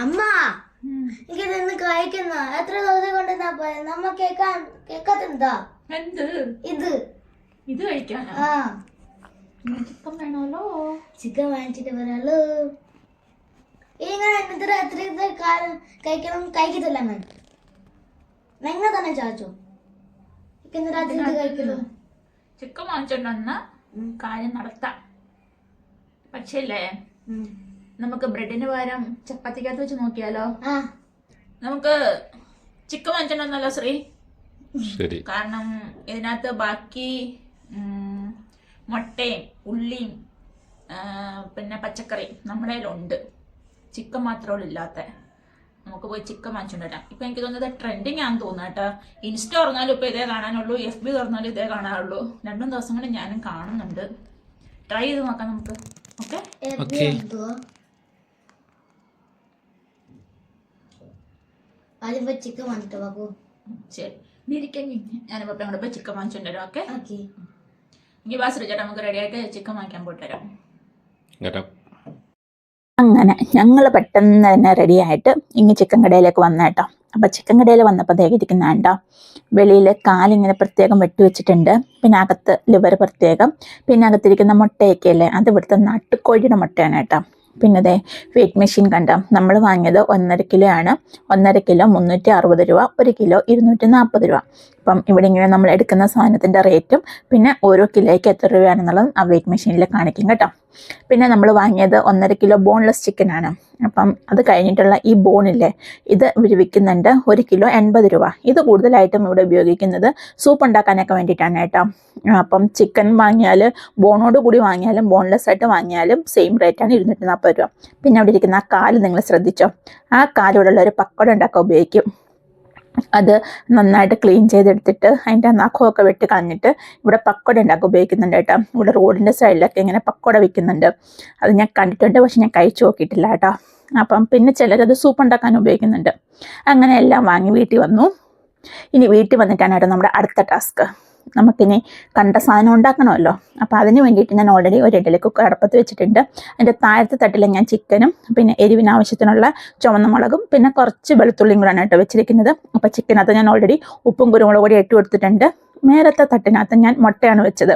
അമ്മ എനിക്കിതൊന്ന് കഴിക്കുന്ന എത്ര ദിവസം കൊണ്ട് നമ്മ കേക്കാത്തെന്താ എന്ത് ഇത് ഇത് കഴിക്കാനോ? ആ ചിക്കൻ വേണമല്ലോ. ചിക്കൻ വാങ്ങിച്ചിട്ട് വരാലോ. ഇങ്ങനെ എത്ര എത്ര കാലം കഴിക്കണം കഴിക്കത്തില്ല ഞാൻ നിങ്ങൾ തന്നെ ചാച്ചോ ഇന്ന് രാത്രി ഇത് കഴിക്കലോ. ചിക്കൻ വാങ്ങിച്ചോണ്ടെന്ന കാര്യം നടത്താം. പക്ഷേ അല്ലേ നമുക്ക് ബ്രെഡിന് പകരം ചപ്പാത്തിക്കകത്ത് വെച്ച് നോക്കിയാലോ? നമുക്ക് ചിക്കൻ വാങ്ങിച്ചോണ്ടല്ലോ ശ്രീ. കാരണം ഇതിനകത്ത് ബാക്കി മുട്ടയും ഉള്ളിയും പിന്നെ പച്ചക്കറിയും നമ്മുടെ കയ്യിലുണ്ട്. ചിക്കൻ മാത്രമേ ഇല്ലാത്ത. നമുക്ക് പോയി ചിക്കൻ വാങ്ങിച്ചോണ്ട് വരാം. ഇപ്പൊ എനിക്ക് തോന്നുന്നത് ട്രെൻഡിങ് ആണെന്ന് തോന്നുന്നു കേട്ടോ. ഇൻസ്റ്റ തുറന്നാലും ഇപ്പൊ ഇതേ കാണാനുള്ളൂ, FB തുറന്നാലും ഇതേ കാണാനുള്ളൂ. 2 ദിവസം കൊണ്ട് ഞാനും കാണുന്നുണ്ട്. ട്രൈ ചെയ്ത് നോക്കാം നമുക്ക്. ഓക്കെ ചിക്കൻ വാങ്ങിട്ടോ ബാബു. ശരി ഞാനിപ്പോ അങ്ങോട്ട് പോയി ചിക്കൻ വാങ്ങിച്ചോണ്ട് വരാം. ഓക്കെ ഇനി ബാസ് ചേട്ടാ നമുക്ക് റെഡി ആയിട്ട് ചിക്കൻ വാങ്ങിക്കാൻ പോയിട്ട് വരാം. അങ്ങനെ ഞങ്ങൾ പെട്ടെന്ന് തന്നെ റെഡി ആയിട്ട് ഇങ്ങനെ ചിക്കൻ കടയിലേക്ക് വന്ന കേട്ടോ. അപ്പോൾ ചിക്കൻ കടയിൽ വന്നപ്പോൾ ഇരിക്കുന്ന വേണ്ട വെളിയിൽ കാലിങ്ങനെ പ്രത്യേകം വെട്ടി വെച്ചിട്ടുണ്ട്. പിന്നെ അകത്ത് ലിവർ പ്രത്യേകം, പിന്നെ അകത്തിരിക്കുന്ന മുട്ടയൊക്കെ അല്ലേ അത് ഇവിടുത്തെ നാട്ടുകോഴിയുടെ മുട്ടയാണ് കേട്ടോ. പിന്നെ വെയിറ്റ് മെഷീൻ കണ്ട നമ്മൾ വാങ്ങിയത് 1.5 കിലോ ആണ്. 1.5 കിലോ 360 രൂപ, 1 കിലോ 240 രൂപ. അപ്പം ഇവിടെ ഇങ്ങനെ നമ്മൾ എടുക്കുന്ന സാധനത്തിൻ്റെ റേറ്റും പിന്നെ ഓരോ കിലോയ്ക്ക് എത്ര രൂപയാണെന്നുള്ളത് ആ വെയിറ്റ് മെഷീനിൽ കാണിക്കും കേട്ടോ. പിന്നെ നമ്മൾ വാങ്ങിയത് 1.5 കിലോ ബോൺലെസ് ചിക്കനാണ്. അപ്പം അത് കഴിഞ്ഞിട്ടുള്ള ഈ ബോണില്ലേ ഇത് ഇവർ വിൽക്കുന്നുണ്ട് 1 കിലോ 80 രൂപ. ഇത് കൂടുതലായിട്ടും ഇവിടെ ഉപയോഗിക്കുന്നത് സൂപ്പ് ഉണ്ടാക്കാനൊക്കെ വേണ്ടിയിട്ടാണ് കേട്ടോ. അപ്പം ചിക്കൻ വാങ്ങിയാൽ ബോണോട് കൂടി വാങ്ങിയാലും ബോൺലെസ് ആയിട്ട് വാങ്ങിയാലും സെയിം റേറ്റാണ് 240 രൂപ. പിന്നെ അവിടെ ഇരിക്കുന്ന ആ കാല് നിങ്ങൾ ശ്രദ്ധിച്ചോ, ആ കാലിലുള്ള ഒരു പക്കോട ഉണ്ടാക്കാൻ ഉപയോഗിക്കും. അത് നന്നായിട്ട് ക്ലീൻ ചെയ്തെടുത്തിട്ട് അതിൻ്റെ നഖമൊക്കെ വെട്ടി കളഞ്ഞിട്ട് ഇവിടെ പക്കോട ഉണ്ടാക്കാൻ ഉപയോഗിക്കുന്നുണ്ട് കേട്ടോ. ഇവിടെ റോഡിൻ്റെ സൈഡിലൊക്കെ ഇങ്ങനെ പക്കോട വിൽക്കുന്നുണ്ട്. അത് ഞാൻ കണ്ടിട്ടുണ്ട്, പക്ഷെ ഞാൻ കഴിച്ചു നോക്കിയിട്ടില്ല കേട്ടോ. അപ്പം പിന്നെ ചിലരത് സൂപ്പ് ഉണ്ടാക്കാൻ ഉപയോഗിക്കുന്നുണ്ട്. അങ്ങനെ എല്ലാം വാങ്ങി വീട്ടിൽ വന്നു. ഇനി വീട്ടിൽ വന്നിട്ടാണ് കേട്ടോ നമ്മുടെ അടുത്ത ടാസ്ക്. നമുക്കിനി കണ്ട സാധനം ഉണ്ടാക്കണമല്ലോ. അപ്പോൾ അതിന് വേണ്ടിയിട്ട് ഞാൻ ഓൾറെഡി ഒരു ഇഡ്ഡലി കുക്കർ അടുപ്പത്ത് വെച്ചിട്ടുണ്ട്. അതിൻ്റെ താഴത്തെ തട്ടിൽ ഞാൻ ചിക്കനും പിന്നെ എരിവിന് ആവശ്യത്തിനുള്ള ചുവന്ന മുളകും പിന്നെ കുറച്ച് വെളുത്തുള്ളിയും കൂടെയാണ് കേട്ടോ വെച്ചിരിക്കുന്നത്. അപ്പോൾ ചിക്കനകത്ത് ഞാൻ ഓൾറെഡി ഉപ്പും കുരുമുളകും കൂടി ഇട്ട് കൊടുത്തിട്ടുണ്ട്. മേലത്തെ തട്ടിനകത്ത് ഞാൻ മുട്ടയാണ് വെച്ചത്.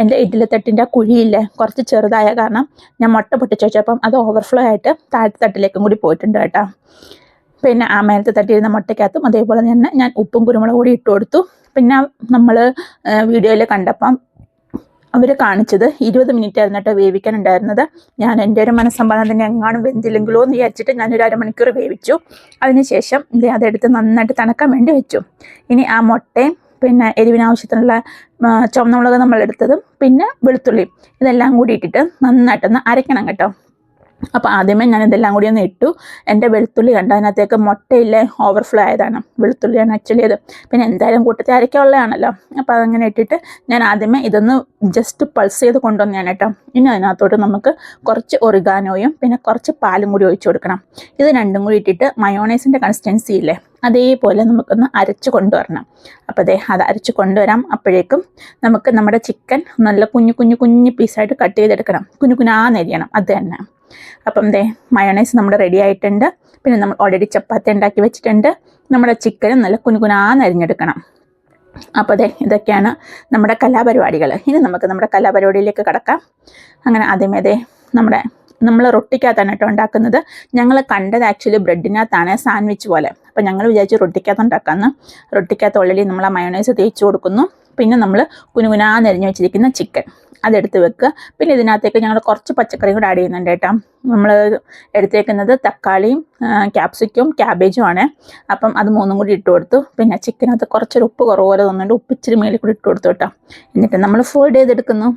എൻ്റെ ഇഡ്ഡലി തട്ടിൻ്റെ കുഴിയില്ലേ കുറച്ച് ചെറുതായ കാരണം ഞാൻ മുട്ട പൊട്ടിച്ച് വെച്ചപ്പം അത് ഓവർഫ്ലോ ആയിട്ട് താഴത്തെ തട്ടിലേക്കും കൂടി പോയിട്ടുണ്ട് കേട്ടോ. പിന്നെ ആ മേലത്തെ തട്ടിയിരുന്ന മുട്ടയ്ക്കകത്തും അതേപോലെ തന്നെ ഞാൻ ഉപ്പും കുരുമുളകും കൂടി ഇട്ട് കൊടുത്തു. പിന്നെ നമ്മൾ വീഡിയോയിൽ കണ്ടപ്പം അവർ കാണിച്ചത് 20 മിനിറ്റ് ആയിരുന്നു കേട്ടോ വേവിക്കാനുണ്ടായിരുന്നത്. ഞാൻ എൻ്റെ ഒരു മനസ്സമ്പാദനത്തിന് എങ്ങാനും വെന്തില്ലെങ്കിലോ എന്ന് വിചാരിച്ചിട്ട് ഞാനൊരു അരമണിക്കൂർ വേവിച്ചു. അതിനുശേഷം അതെടുത്ത് നന്നായിട്ട് തണുക്കാൻ വേണ്ടി വെച്ചു. ഇനി ആ മുട്ടയും പിന്നെ എരിവിനാവശ്യത്തിനുള്ള ചുവന്ന മുളക് നമ്മളെടുത്തതും പിന്നെ വെളുത്തുള്ളിയും ഇതെല്ലാം കൂടി ഇട്ടിട്ട് നന്നായിട്ടൊന്ന് അരയ്ക്കണം കേട്ടോ. അപ്പോൾ ആദ്യമേ ഞാൻ ഇതെല്ലാം കൂടി ഒന്ന് ഇട്ടു. എൻ്റെ വെളുത്തുള്ളി കണ്ട അതിനകത്തേക്ക് മുട്ടയില്ലേ ഓവർഫ്ലോ ആയതാണ്. വെളുത്തുള്ളിയാണ് ആക്ച്വലി അത്. പിന്നെ എന്തായാലും കൂട്ടത്തിൽ അരയ്ക്കാനുള്ളതാണല്ലോ. അപ്പോൾ അതങ്ങനെ ഇട്ടിട്ട് ഞാൻ ആദ്യമേ ഇതൊന്ന് ജസ്റ്റ് പൾസ് ചെയ്ത് കൊണ്ടുവന്നതാണ് കേട്ടോ. ഇനി അതിനകത്തോട്ട് നമുക്ക് കുറച്ച് ഒറിഗാനോയും പിന്നെ കുറച്ച് പാലും കൂടി ഒഴിച്ചു കൊടുക്കണം. ഇത് രണ്ടും കൂടി ഇട്ടിട്ട് മയോണൈസിൻ്റെ കൺസിസ്റ്റൻസി ഇല്ലേ അതേപോലെ നമുക്കൊന്ന് അരച്ച് കൊണ്ടുവരണം. അപ്പോൾ അത് അരച്ച് കൊണ്ടുവരാം. അപ്പോഴേക്കും നമുക്ക് നമ്മുടെ ചിക്കൻ നല്ല കുഞ്ഞു പീസായിട്ട് കട്ട് ചെയ്തെടുക്കണം. കുഞ്ഞാന്നരിയണം അത് തന്നെ. അപ്പം മയോണൈസ് നമ്മുടെ റെഡി ആയിട്ടുണ്ട്. പിന്നെ നമ്മൾ ഓൾറെഡി ചപ്പാത്തി ഉണ്ടാക്കി വെച്ചിട്ടുണ്ട്. നമ്മുടെ ചിക്കനും നല്ല കുഞ്ഞാന്നരിഞ്ഞെടുക്കണം. അപ്പോൾ ഇതൊക്കെയാണ് നമ്മുടെ കലാപരിപാടികൾ. ഇനി നമുക്ക് നമ്മുടെ കലാപരിപാടിയിലേക്ക് കടക്കാം. അങ്ങനെ ആദ്യമേ നമ്മൾ റൊട്ടിക്കകത്താണ് കേട്ടോ ഉണ്ടാക്കുന്നത്. ഞങ്ങൾ കണ്ടത് ആക്ച്വലി ബ്രെഡിനകത്താണ് സാൻഡ്വിച്ച് പോലെ. അപ്പോൾ ഞങ്ങൾ വിചാരിച്ചു റൊട്ടിക്കകത്ത് ഉണ്ടാക്കാമെന്ന്. റൊട്ടിക്കകത്ത് ഓൾറെഡി നമ്മൾ ആ മയോണൈസ് തേച്ച് കൊടുക്കുന്നു. പിന്നെ നമ്മൾ കുനുകുനാന്നരിഞ്ഞ് വെച്ചിരിക്കുന്ന ചിക്കൻ അതെടുത്ത് വെക്കുക. പിന്നെ ഇതിനകത്തേക്ക് ഞങ്ങൾ കുറച്ച് പച്ചക്കറിയും കൂടെ ആഡ് ചെയ്യുന്നുണ്ട് കേട്ടോ. നമ്മൾ എടുത്തേക്കുന്നത് തക്കാളിയും ക്യാപ്സിക്കും ക്യാബേജും ആണ്. അപ്പം അത് 3 കൂടി ഇട്ട് കൊടുത്തു. പിന്നെ ചിക്കനകത്ത് കുറച്ചൊരു ഉപ്പ് കുറവ് പോലെ തോന്നുന്നുണ്ട്. ഉപ്പ് ഇച്ചിരി മേളിൽ കൂടി ഇട്ട് കൊടുത്തു കേട്ടോ. എന്നിട്ട് നമ്മൾ ഫോൾഡ് ചെയ്തെടുക്കുന്നു.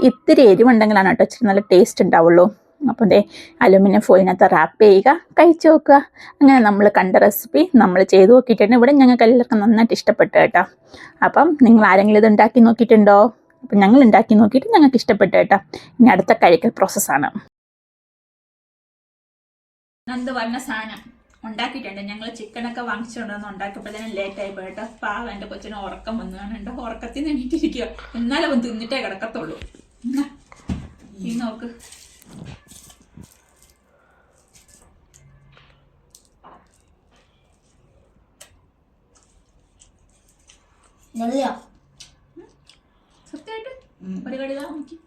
ഇത്തിരി എരിവുണ്ടെങ്കിലാണ് കേട്ടോ ഇച്ചിരി നല്ല ടേസ്റ്റ് ഉണ്ടാവുള്ളൂ. അപ്പോൾ അലുമിനിയം ഫോയിലിനകത്ത് റാപ്പ് ചെയ്യുക, കഴിച്ചു നോക്കുക. അങ്ങനെ നമ്മൾ കണ്ട റെസിപ്പി നമ്മൾ ചെയ്ത് നോക്കിയിട്ടുണ്ട്. ഇവിടെ ഞങ്ങൾക്ക് എല്ലാവർക്കും നന്നായിട്ട് ഇഷ്ടപ്പെട്ടു കേട്ടോ. അപ്പം നിങ്ങൾ ആരെങ്കിലും ഇത് ഉണ്ടാക്കി നോക്കിയിട്ടുണ്ടോ? അപ്പം ഞങ്ങൾ ഉണ്ടാക്കി നോക്കിയിട്ട് ഞങ്ങൾക്ക് ഇഷ്ടപ്പെട്ടു കേട്ടോ. ഇനി അടുത്ത കഴിക്കൽ പ്രോസസ്സാണ്. നന്ദ പറഞ്ഞ സാധനം ഉണ്ടാക്കിയിട്ടുണ്ട്. ഞങ്ങൾ ചിക്കനൊക്കെ വാങ്ങിച്ചുകൊണ്ടുവന്ന് ഉണ്ടാക്കിയപ്പോൾ തന്നെ ലേറ്റ് ആയി പോയിട്ട് പാവം എൻ്റെ കൊച്ചിന് ഉറക്കം വന്നു കാണുന്നുണ്ട്. ഉറക്കത്തിൽ നിന്ന് എണീറ്റിരിക്കുക. എന്നാലും അവൻ തിന്നിട്ടേ കിടക്കത്തുള്ളൂ. ഈ നോക്ക് നല്ല സത്യമായിട്ട് ഒരു കടി നോക്കി.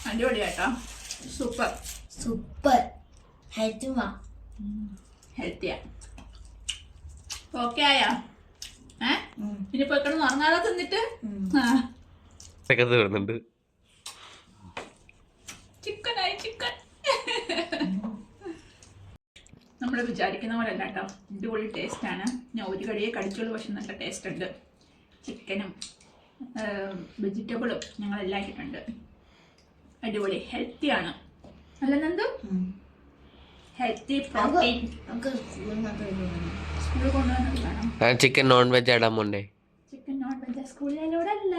അടിപൊളിയാട്ടോ, സൂപ്പർ സൂപ്പർ ഹെൽത്തുമാ ഹെൽത്തിയാ. ഓക്കെ ആയാ? ഇനി പോയി കിടന്ന് ഉറങ്ങാതെ തിന്നിട്ട് വരുന്നുണ്ട്. ചിക്കനായി ചിക്കൻ. നമ്മൾ വിചാരിക്കുന്ന പോലെ അല്ല കേട്ടോ, അടിപൊളി ടേസ്റ്റാണ്. ഞാൻ ഒരു കടിയെ കടിച്ചുള്ളൂ, പക്ഷെ നല്ല ടേസ്റ്റ് ഉണ്ട്. ചിക്കനും വെജിറ്റബിളും ഞങ്ങളെല്ലാം ഇട്ടിട്ടുണ്ട്. അടിപൊളി ഹെൽത്തിയാണ് അല്ല നന്ദു? Healthy protein. സ്കൂളിൽ കൊണ്ടുവന്നത് വേണം. ചിക്കൻ നോൺ വെജ് ആടാൻ പോണ്ടേ? ചിക്കൻ നോൺ വെജ് സ്കൂളിലൂടെ അല്ല.